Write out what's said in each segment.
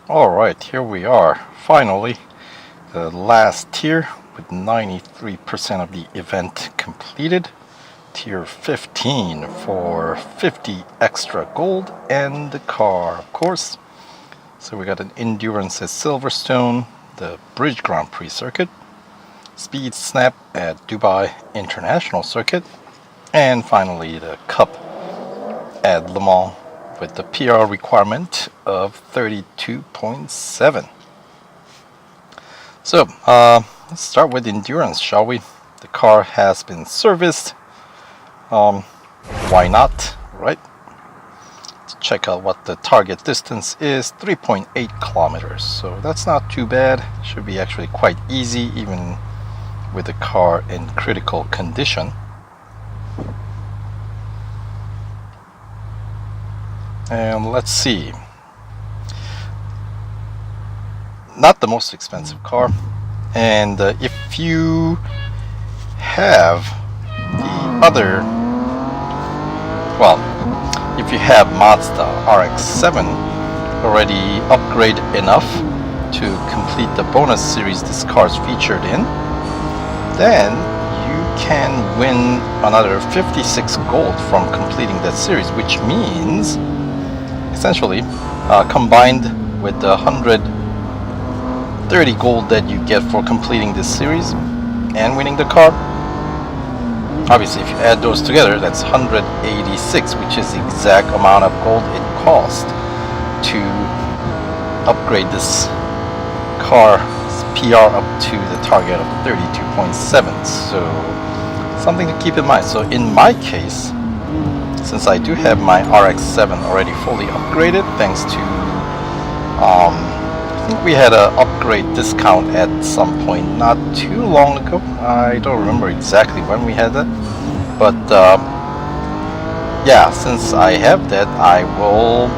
Alright, here we are. Finally, the last tier with 93% of the event completed. Tier 15 for 50 extra gold and the car, of course. So we got an endurance at Silverstone, the Bridge Grand Prix circuit, Speed Snap at Dubai International Circuit, and finally the Cup at Le Mans with the PR requirement of 32.7. So let's start with endurance, shall we? The car has been serviced. Why not, right? Let's check out what the target distance is. 3.8 kilometers, so that's not too bad. Should be actually quite easy even with the car in critical condition. And let's see. Not the most expensive car, and if you have the other, well, if you have Mazda RX-7 already upgraded enough to complete the bonus series this car's featured in, then you can win another 56 gold from completing that series, which means essentially combined with the 130 gold that you get for completing this series and winning the car, obviously if you add those together, that's 186, which is the exact amount of gold it cost to upgrade this car's PR up to the target of 32.7. so something to keep in mind. So in my case, since I do have my RX-7 already fully upgraded thanks to I think we had an upgrade discount at some point not too long ago. I don't remember exactly when we had that, but yeah, since I have that, I will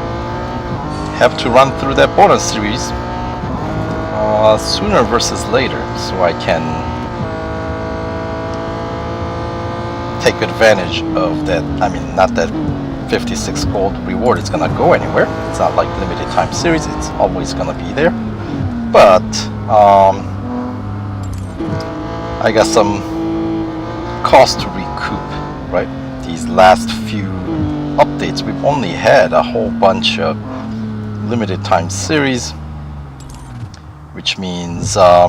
have to run through that bonus series sooner versus later, so I can take advantage of that. I mean, not that 56 gold reward is gonna go anywhere. It's not like limited time series, it's always gonna be there. But I got some cost to recoup, right? These last few updates, we've only had a whole bunch of limited time series, which means a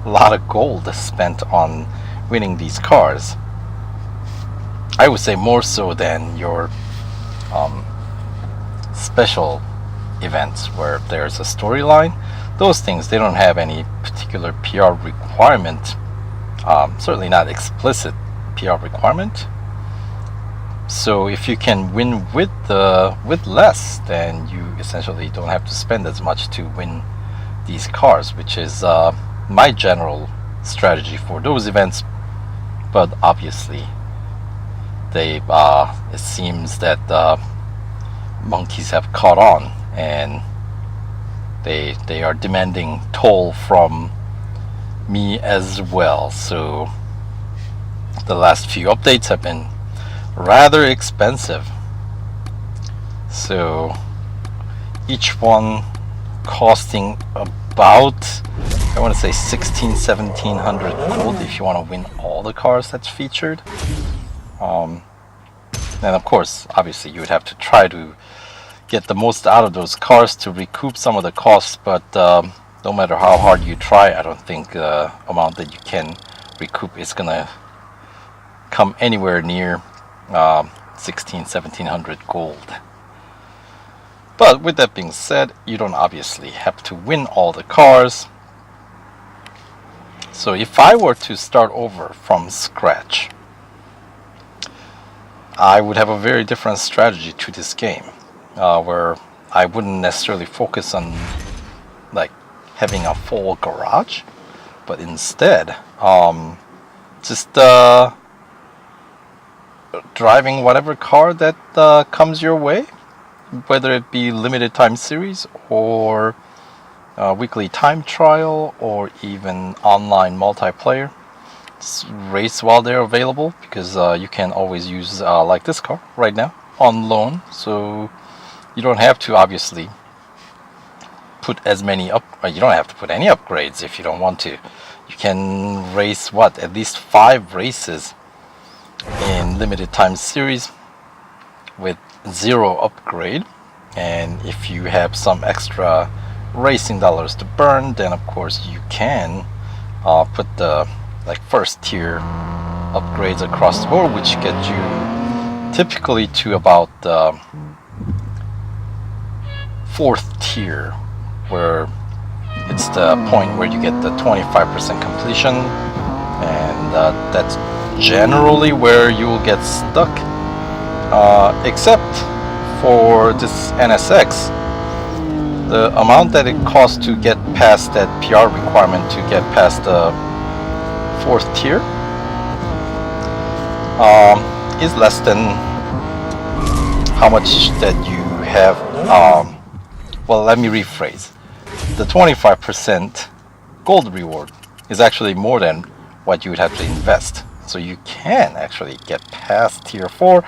lot of gold spent on winning these cars. I would say more so than your special events where there's a storyline. Those things, they don't have any particular PR requirement, certainly not explicit PR requirement. So if you can win with less, then you essentially don't have to spend as much to win these cars, which is my general strategy for those events. But obviously it seems that monkeys have caught on, and they are demanding toll from me as well. So the last few updates have been rather expensive. So each one costing about, I want to say 1700 gold if you want to win all the cars that's featured. And of course, obviously, you would have to try to get the most out of those cars to recoup some of the costs, but no matter how hard you try, I don't think the amount that you can recoup is gonna come anywhere near 1700 gold. But with that being said, you don't obviously have to win all the cars. So if I were to start over from scratch, I would have a very different strategy to this game, where I wouldn't necessarily focus on like having a full garage, but instead just driving whatever car that comes your way, whether it be limited time series or weekly time trial or even online multiplayer. Race while they're available, because you can always use like this car right now on loan, so you don't have to obviously put as many you don't have to put any upgrades if you don't want to. You can race at least 5 races in limited time series with 0 upgrade. And if you have some extra racing dollars to burn, then of course you can put the first tier upgrades across the board, which get you typically to about 4th tier, where it's the point where you get the 25% completion, and that's generally where you will get stuck, except for this NSX. The amount that it costs to get past that PR requirement to get past the 4th tier is less than how much that you have. Well, let me rephrase. The 25% gold reward is actually more than what you would have to invest. So you can actually get past tier 4,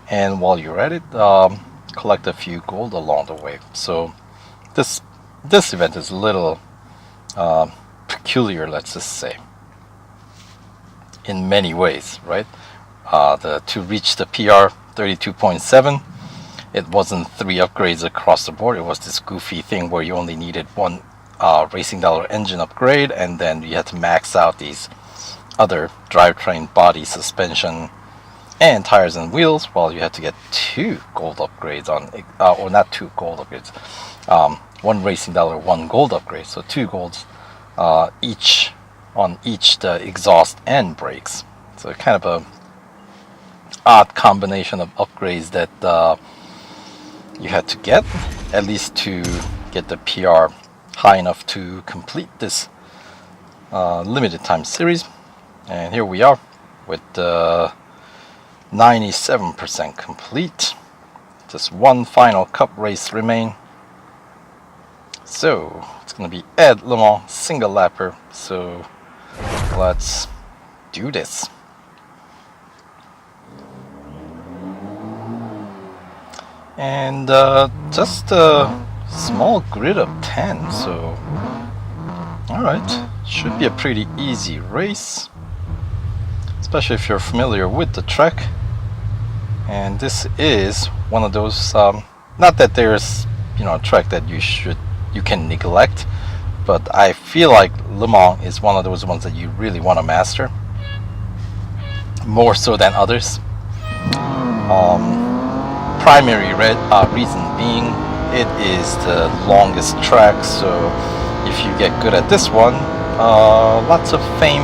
and while you're at it, collect a few gold along the way. So this event is a little peculiar, let's just say, in many ways, right? To reach the PR 32.7, it wasn't 3 upgrades across the board. It was this goofy thing where you only needed 1 racing dollar engine upgrade, and then you had to max out these other drivetrain, body, suspension, and tires and wheels, while you had to get 2 gold upgrades on, or not 2 gold upgrades, 1 racing dollar, 1 gold upgrade, so 2 golds each on the exhaust and brakes. So kind of a odd combination of upgrades that you had to get, at least to get the PR high enough to complete this limited time series. And here we are with the 97% complete. Just 1 final cup race remain. So it's going to be at Le Mans single lapper. So let's do this. And just a small grid of 10. So alright, should be a pretty easy race, especially if you're familiar with the track. And this is one of those, not that there's a track that you can neglect, but I feel like Le Mans is one of those ones that you really want to master, more so than others. Primary reason being, it is the longest track, so if you get good at this one, lots of fame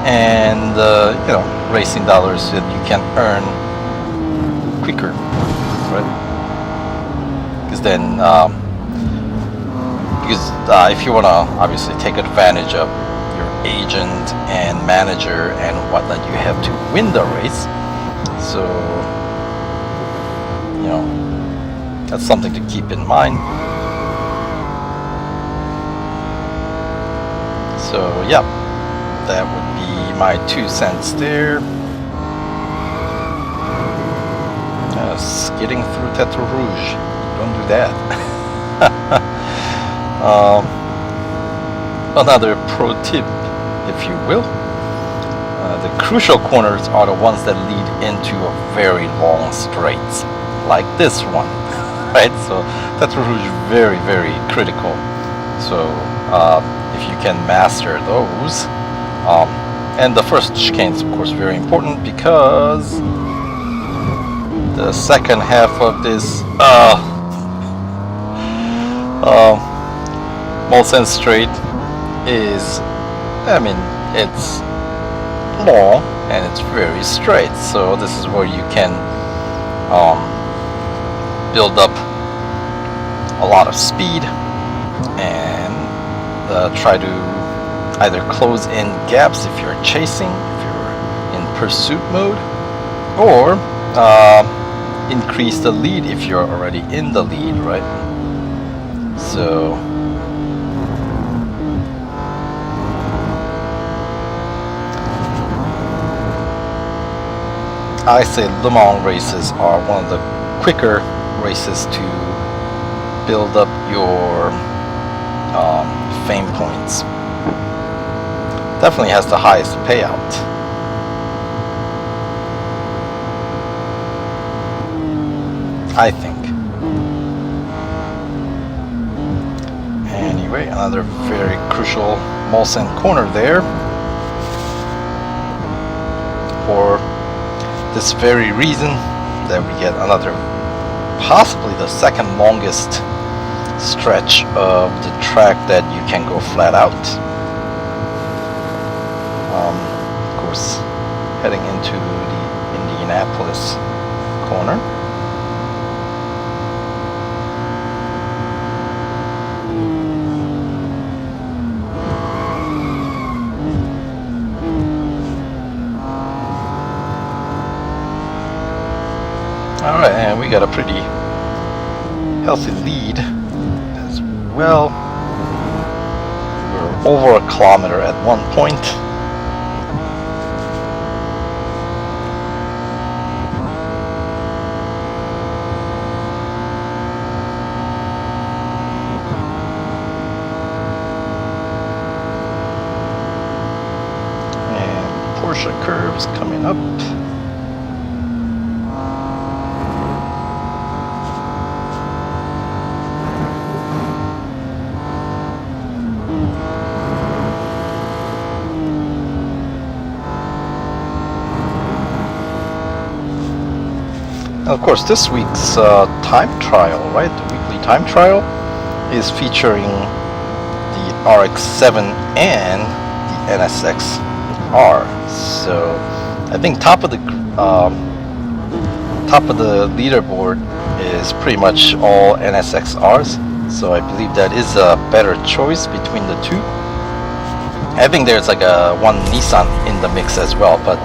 and racing dollars that you can earn quicker, right? Because then, if you want to obviously take advantage of your agent and manager and whatnot, you have to win the race. So that's something to keep in mind. So yeah, that would be my 2 cents there. Skidding through Tête Rouge, don't do that. Another pro tip, if you will, the crucial corners are the ones that lead into a very long straights, like this one, right? So Tête Rouge, very, very critical. So if you can master those, and the first chicane is of course very important, because the second half of this Molson straight is, it's long and it's very straight. So this is where you can build up a lot of speed and try to either close in gaps if you're chasing, if you're in pursuit mode, or increase the lead if you're already in the lead, right? So I say Le Mans races are one of the quicker races to build up your fame points. Definitely has the highest payout. I think. Anyway, another very crucial Mulsanne corner there. For this very reason that we get another, possibly the second longest stretch of the track that you can go flat out. Of course, heading into the Indianapolis corner. Alright, and we got a pretty healthy lead as well. We're over a kilometer at one point. And Porsche curves coming up. Of course, this week's time trial, right? The weekly time trial is featuring the RX-7 and the NSX-R. So I think top of the leaderboard is pretty much all NSX-Rs. So I believe that is a better choice between the two. I think there's like one Nissan in the mix as well, but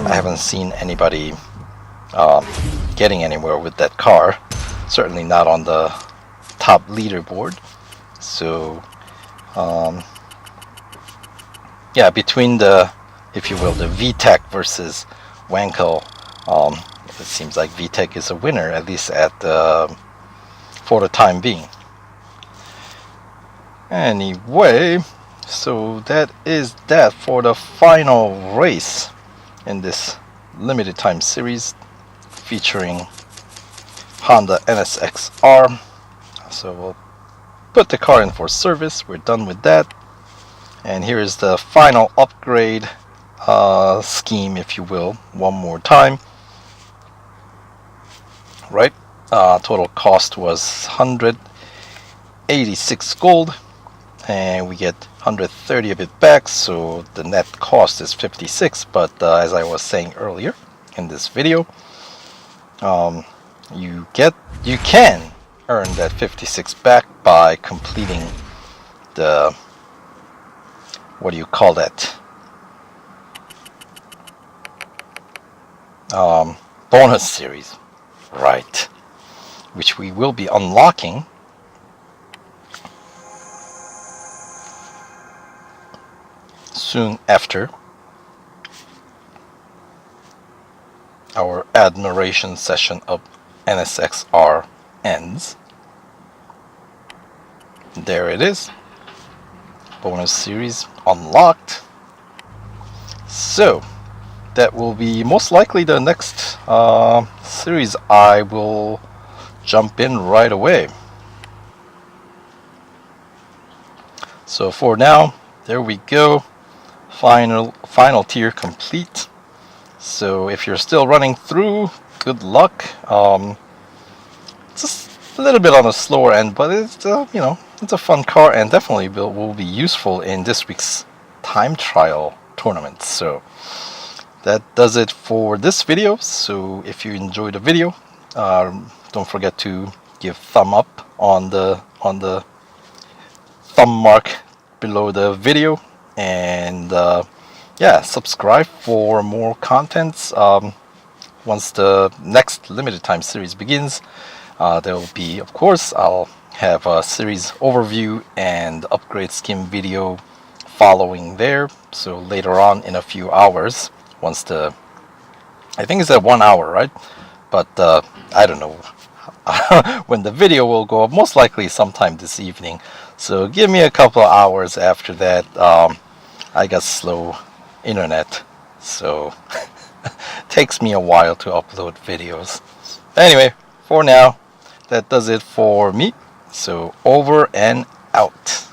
I haven't seen anybody getting anywhere with that car. Certainly not on the top leaderboard. So yeah, between the, if you will, the VTEC versus Wankel, it seems like VTEC is a winner, at least at for the time being. Anyway, so that is that for the final race in this limited time series featuring Honda NSX-R. So we'll put the car in for service. We're done with that. And here is the final upgrade scheme, if you will, one more time. Right? Total cost was 186 gold. And we get 130 of it back. So the net cost is 56. But as I was saying earlier in this video, you can earn that 56 back by completing the, what do you call that, bonus series, right, which we will be unlocking soon after our admiration session of NSX-R ends. There it is. Bonus series unlocked. So that will be most likely the next series I will jump in right away. So for now, there we go. Final tier complete. So if you're still running through, good luck. Just a little bit on the slower end, but it's you know, it's a fun car and definitely will be useful in this week's time trial tournament. So that does it for this video. So if you enjoyed the video, don't forget to give thumb up on the thumb mark below the video, and yeah, subscribe for more contents. Once the next limited time series begins, there will be, of course, I'll have a series overview and upgrade scheme video following there. So later on in a few hours, once the, I think it's at 1 hour, right? But I don't know when the video will go up, most likely sometime this evening. So give me a couple of hours after that. I got slow internet, so takes me a while to upload videos. Anyway, for now, that does it for me. So over and out.